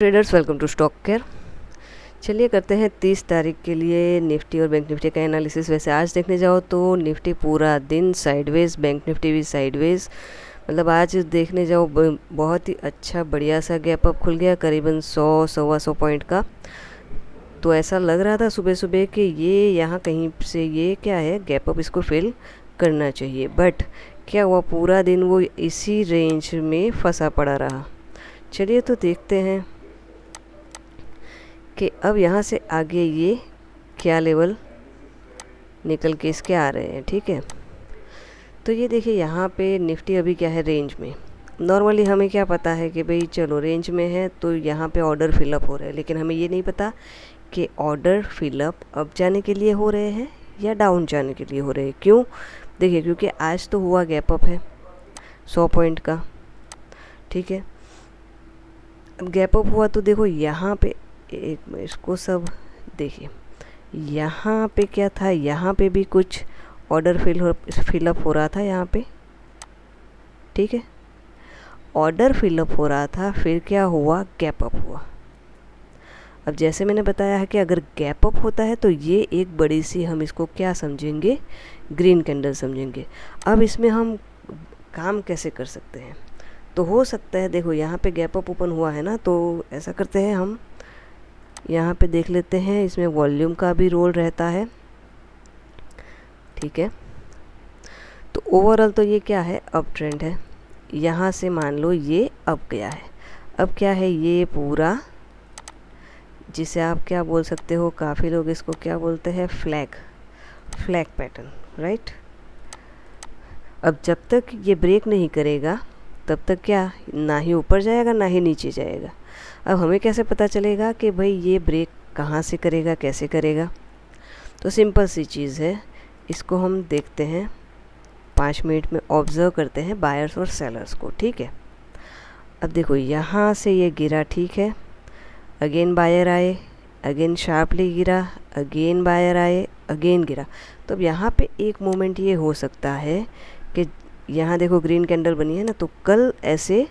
Traders welcome to Stock Care. चलिए करते हैं 30 तारीख के लिए निफ्टी और बैंक निफ्टी का एनालिसिस। वैसे आज देखने जाओ तो निफ्टी पूरा दिन साइडवेज, बैंक निफ्टी भी साइडवेज। मतलब आज देखने जाओ बहुत ही अच्छा बढ़िया सा गैप अप खुल गया, करीबन 100-125 पॉइंट का। तो ऐसा लग रहा था सुबह सुबह कि ये यहाँ कहीं से ये क्या है गैप अप, इसको फिल करना चाहिए। बट क्या हुआ, पूरा दिन वो इसी रेंज में फंसा पड़ा रहा। चलिए तो देखते हैं कि अब यहाँ से आगे ये क्या लेवल निकल के इसके आ रहे हैं। ठीक है, तो ये देखिए यहाँ पे निफ्टी अभी क्या है, रेंज में। नॉर्मली हमें क्या पता है कि भाई चलो रेंज में है तो यहाँ पे ऑर्डर फिलअप हो रहे हैं, लेकिन हमें ये नहीं पता कि ऑर्डर फिलअप अप जाने के लिए हो रहे हैं या डाउन जाने के लिए हो रहे हैं। क्यों? देखिए क्योंकि आज तो हुआ गैप अप है 100 पॉइंट का। ठीक है, अब गैप अप हुआ तो देखो यहाँ पे एक मिनट इसको सब देखिए, यहाँ पे क्या था, यहाँ पे भी कुछ ऑर्डर फिलअप हो रहा था यहाँ पे। ठीक है, ऑर्डर फिलअप हो रहा था, फिर क्या हुआ, गैप अप हुआ। अब जैसे मैंने बताया है कि अगर गैप अप होता है तो ये एक बड़ी सी, हम इसको क्या समझेंगे, ग्रीन कैंडल समझेंगे। अब इसमें हम काम कैसे कर सकते हैं, तो हो सकता है देखो यहाँ पे गैप अप ओपन हुआ है ना, तो ऐसा करते हैं हम यहाँ पे देख लेते हैं, इसमें वॉल्यूम का भी रोल रहता है। ठीक है, तो ओवरऑल तो ये क्या है, अप ट्रेंड है। यहाँ से मान लो ये अप गया है। अब क्या है, ये पूरा जिसे आप क्या बोल सकते हो, काफ़ी लोग इसको क्या बोलते हैं, फ्लैग पैटर्न, राइट। अब जब तक ये ब्रेक नहीं करेगा तब तक क्या, ना ही ऊपर जाएगा ना ही नीचे जाएगा। अब हमें कैसे पता चलेगा कि भाई ये ब्रेक कहाँ से करेगा, कैसे करेगा? तो सिंपल सी चीज़ है, इसको हम देखते हैं 5 मिनट में, ऑब्ज़र्व करते हैं बायर्स और सेलर्स को। ठीक है, अब देखो यहाँ से ये गिरा, ठीक है, अगेन बायर आए, अगेन शार्पली गिरा, अगेन बायर आए, अगेन गिरा। तो अब यहाँ पे एक मोमेंट ये हो सकता है कि यहाँ देखो ग्रीन कैंडल बनी है ना, तो कल ऐसे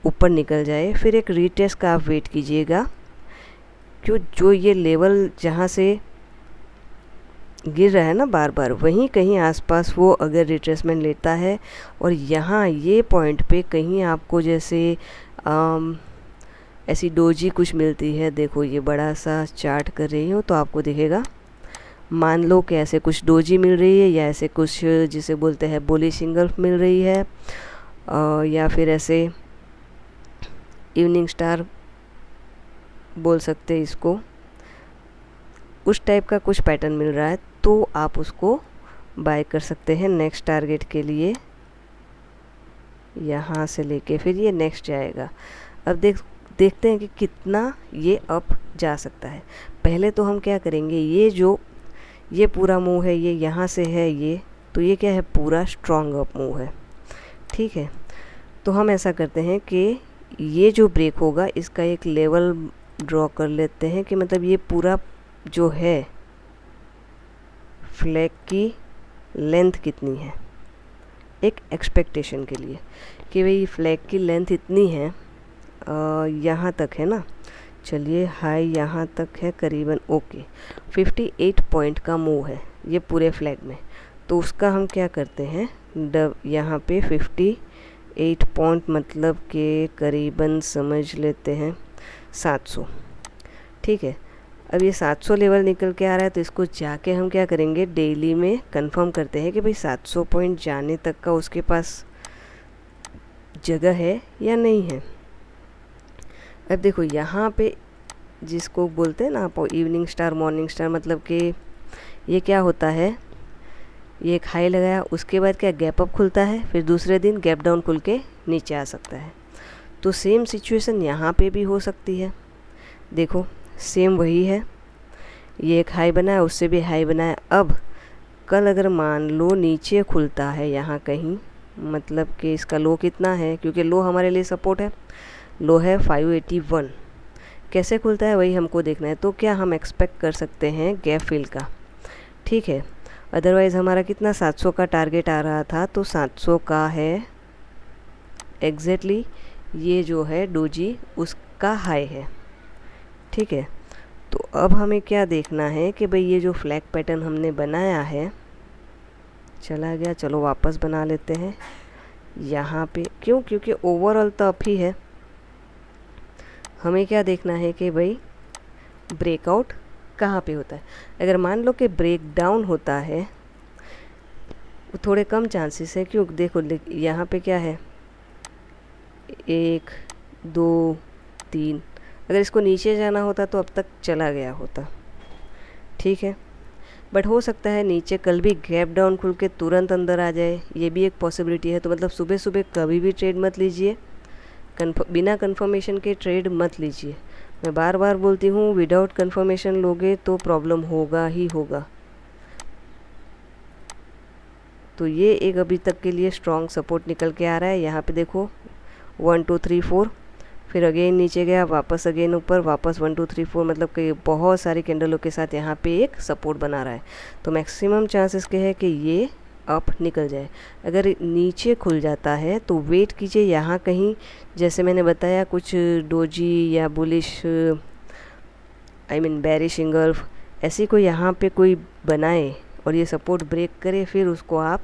ऊपर निकल जाए, फिर एक रीटेस्ट का आप वेट कीजिएगा। क्यों, जो ये लेवल जहाँ से गिर रहा है ना बार बार, वहीं कहीं आसपास वो अगर रिट्रेसमेंट लेता है और यहाँ ये पॉइंट पे कहीं आपको जैसे ऐसी डोजी कुछ मिलती है, देखो ये बड़ा सा चार्ट कर रही हूँ तो आपको दिखेगा, मान लो कि ऐसे कुछ डोजी मिल रही है या ऐसे कुछ जिसे बोलते हैं बुलिश इंगल्फ मिल रही है, या फिर ऐसे इवनिंग स्टार बोल सकते हैं इसको, उस टाइप का कुछ पैटर्न मिल रहा है, तो आप उसको बाय कर सकते हैं नेक्स्ट टारगेट के लिए। यहाँ से लेके फिर ये नेक्स्ट जाएगा। अब देखते हैं कि कितना ये अप जा सकता है। पहले तो हम क्या करेंगे, ये पूरा मूव है, ये यहाँ से है ये, तो ये क्या है, पूरा स्ट्रॉन्ग अप मूव है। ठीक है, तो हम ऐसा करते हैं कि ये जो ब्रेक होगा इसका एक लेवल ड्रॉ कर लेते हैं कि मतलब ये पूरा जो है फ्लैग की लेंथ कितनी है, एक एक्सपेक्टेशन के लिए कि भाई फ्लैग की लेंथ इतनी है, यहाँ तक है ना, चलिए हाई यहाँ तक है करीबन, ओके 58 पॉइंट का मूव है ये पूरे फ्लैग में। तो उसका हम क्या करते हैं, यहाँ पे 58 पॉइंट मतलब कि करीबन समझ लेते हैं 700। ठीक है, अब ये 700 लेवल निकल के आ रहा है, तो इसको जाके हम क्या करेंगे, डेली में कंफर्म करते हैं कि भाई 700 पॉइंट जाने तक का उसके पास जगह है या नहीं है। अब देखो यहाँ पे जिसको बोलते हैं ना आप इवनिंग स्टार, मॉर्निंग स्टार, मतलब कि ये क्या होता है, ये एक हाई लगाया, उसके बाद क्या गैप अप खुलता है, फिर दूसरे दिन गैप डाउन खुल के नीचे आ सकता है। तो सेम सिचुएशन यहाँ पे भी हो सकती है। देखो सेम वही है, ये एक हाई बना है, उससे भी हाई बना है। अब कल अगर मान लो नीचे खुलता है यहाँ कहीं, मतलब कि इसका लो कितना है, क्योंकि लो हमारे लिए सपोर्ट है, लो है 581, कैसे खुलता है वही हमको देखना है। तो क्या हम एक्सपेक्ट कर सकते हैं गैप फिल का। ठीक है, अदरवाइज़ हमारा कितना 700 का टारगेट आ रहा था, तो 700 का है एग्जैक्टली ये जो है डोजी, उस का हाई है, ठीक है। तो अब हमें क्या देखना है कि भाई ये जो फ्लैग पैटर्न हमने बनाया है, चला गया, चलो वापस बना लेते हैं यहाँ पे। क्यों? क्योंकि ओवरऑल तो अप ही है। हमें क्या देखना है कि भाई ब्रेकआउट कहाँ पे होता है। अगर मान लो कि ब्रेक डाउन होता है, वो थोड़े कम चांसेस है। क्यों? देखो यहाँ पे क्या है, 1 2 3। अगर इसको नीचे जाना होता तो अब तक चला गया होता, ठीक है। बट हो सकता है नीचे कल भी गैप डाउन खुल के तुरंत अंदर आ जाए, ये भी एक पॉसिबिलिटी है। तो मतलब सुबह सुबह कभी भी ट्रेड मत लीजिए, बिना कंफर्मेशन के ट्रेड मत लीजिए। मैं बार बार बोलती हूँ, विदाउट कंफर्मेशन लोगे तो प्रॉब्लम होगा ही होगा। तो ये एक अभी तक के लिए स्ट्रॉन्ग सपोर्ट निकल के आ रहा है। यहाँ पे देखो 1 2 3 4, फिर अगेन नीचे गया, वापस अगेन ऊपर, वापस 1 2 3 4, मतलब कि बहुत सारी कैंडलों के साथ यहाँ पे एक सपोर्ट बना रहा है। तो मैक्सिमम चांसेस के है कि ये अप निकल जाए। अगर नीचे खुल जाता है तो वेट कीजिए यहाँ कहीं, जैसे मैंने बताया कुछ डोजी या bullish I mean bearish engulf, ऐसी कोई यहाँ पे कोई बनाए और ये सपोर्ट ब्रेक करे, फिर उसको आप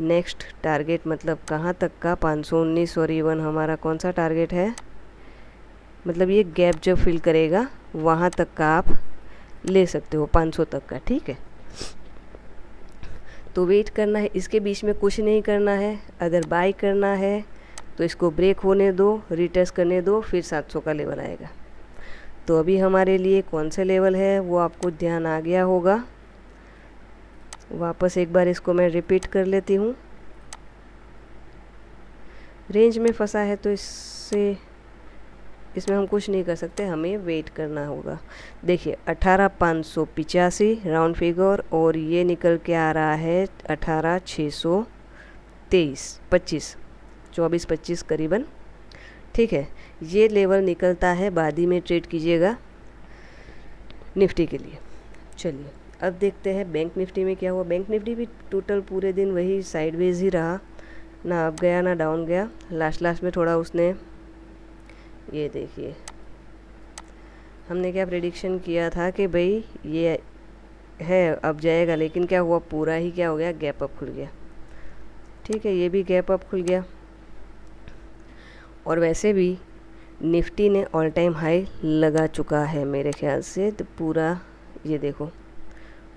नेक्स्ट टारगेट मतलब कहाँ तक का 519 और इवन हमारा कौन सा टारगेट है, मतलब ये गैप जब फिल करेगा वहाँ तक का आप ले सकते हो, 500 तक का, ठीक है। तो वेट करना है, इसके बीच में कुछ नहीं करना है। अगर बाय करना है तो इसको ब्रेक होने दो, रिटेस्ट करने दो, फिर 700 का लेवल आएगा। तो अभी हमारे लिए कौन सा लेवल है वो आपको ध्यान आ गया होगा। वापस एक बार इसको मैं रिपीट कर लेती हूँ। रेंज में फंसा है तो इसमें हम कुछ नहीं कर सकते, हमें वेट करना होगा। देखिए 18,585 राउंड फिगर, और ये निकल के आ रहा है 18,623 24-25 करीबन, ठीक है। ये लेवल निकलता है, बाद ही में ट्रेड कीजिएगा निफ्टी के लिए। चलिए अब देखते हैं बैंक निफ्टी में क्या हुआ। बैंक निफ्टी भी टोटल पूरे दिन वही साइडवेज ही रहा, ना अप गया ना डाउन गया। लास्ट में थोड़ा उसने, ये देखिए हमने क्या प्रेडिक्शन किया था कि भाई ये है अब जाएगा, लेकिन क्या हुआ, पूरा ही क्या हो गया, गैप अप खुल गया, ठीक है। ये भी गैप अप खुल गया। और वैसे भी निफ्टी ने ऑल टाइम हाई लगा चुका है मेरे ख्याल से। तो पूरा ये देखो,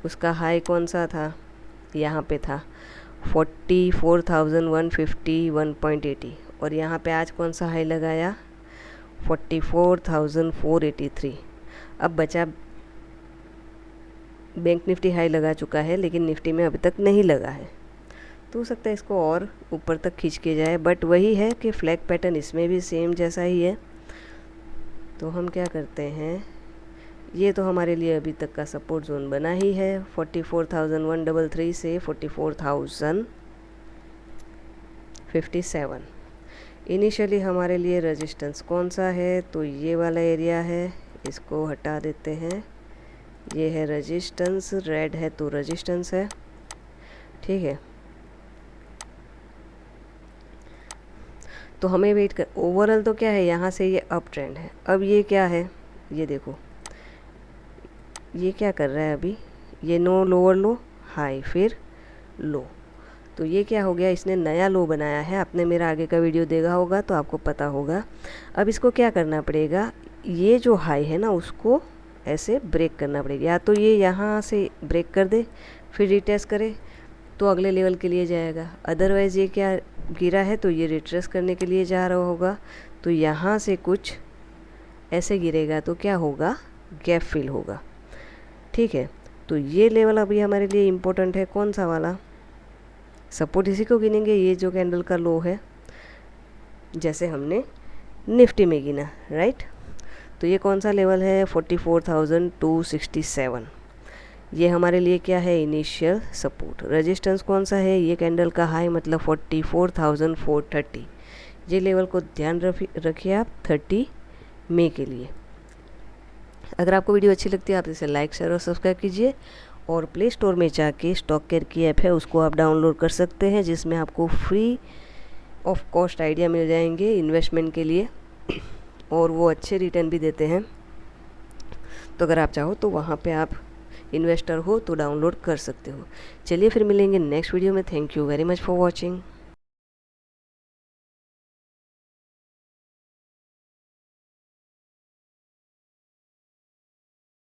उसका हाई कौन सा था, यहाँ पे था 44,151.80, और यहाँ पे आज कौन सा हाई लगाया, 44,483। अब बचा, बैंक निफ्टी हाई लगा चुका है लेकिन निफ्टी में अभी तक नहीं लगा है, तो हो सकता है इसको और ऊपर तक खींच के जाए। बट वही है कि फ्लैग पैटर्न इसमें भी सेम जैसा ही है। तो हम क्या करते हैं, ये तो हमारे लिए अभी तक का सपोर्ट जोन बना ही है, 44,133 से 44,057। इनिशियली हमारे लिए रेजिस्टेंस कौन सा है, तो ये वाला एरिया है, इसको हटा देते हैं। ये है रेजिस्टेंस, रेड है तो रेजिस्टेंस है, ठीक है। तो हमें वेट कर, ओवरऑल तो क्या है, यहाँ से ये अप ट्रेंड है। अब ये क्या है, ये देखो ये क्या कर रहा है अभी, ये नो लोअर लो हाई फिर लो, तो ये क्या हो गया, इसने नया लो बनाया है। आपने मेरा आगे का वीडियो देखा होगा तो आपको पता होगा। अब इसको क्या करना पड़ेगा, ये जो हाई है ना उसको ऐसे ब्रेक करना पड़ेगा, या तो ये यहाँ से ब्रेक कर दे फिर रिटेस्ट करे तो अगले लेवल के लिए जाएगा। अदरवाइज़ ये क्या गिरा है तो ये रिट्रेस करने के लिए जा रहा होगा, तो यहाँ से कुछ ऐसे गिरेगा तो क्या होगा, गैप फिल होगा, ठीक है। तो ये लेवल अभी हमारे लिए इम्पोर्टेंट है, कौन सा वाला, सपोर्ट इसी को गिनेंगे, ये जो कैंडल का लो है, जैसे हमने निफ्टी में गिना, राइट। तो ये कौन सा लेवल है, 44,267। ये हमारे लिए क्या है, इनिशियल सपोर्ट। रेजिस्टेंस कौन सा है, ये कैंडल का हाई मतलब 44,430। ये लेवल को ध्यान रखिए आप 30 मई के लिए। अगर आपको वीडियो अच्छी लगती है आप इसे लाइक शेयर और सब्सक्राइब कीजिए, और प्ले स्टोर में जाके स्टॉक केयर की ऐप है उसको आप डाउनलोड कर सकते हैं, जिसमें आपको फ्री ऑफ कॉस्ट आइडिया मिल जाएंगे इन्वेस्टमेंट के लिए। और वो अच्छे रिटर्न भी देते हैं। तो अगर आप चाहो तो वहाँ पे आप इन्वेस्टर हो तो डाउनलोड कर सकते हो। चलिए फिर मिलेंगे नेक्स्ट वीडियो में। Thank you very much for watching.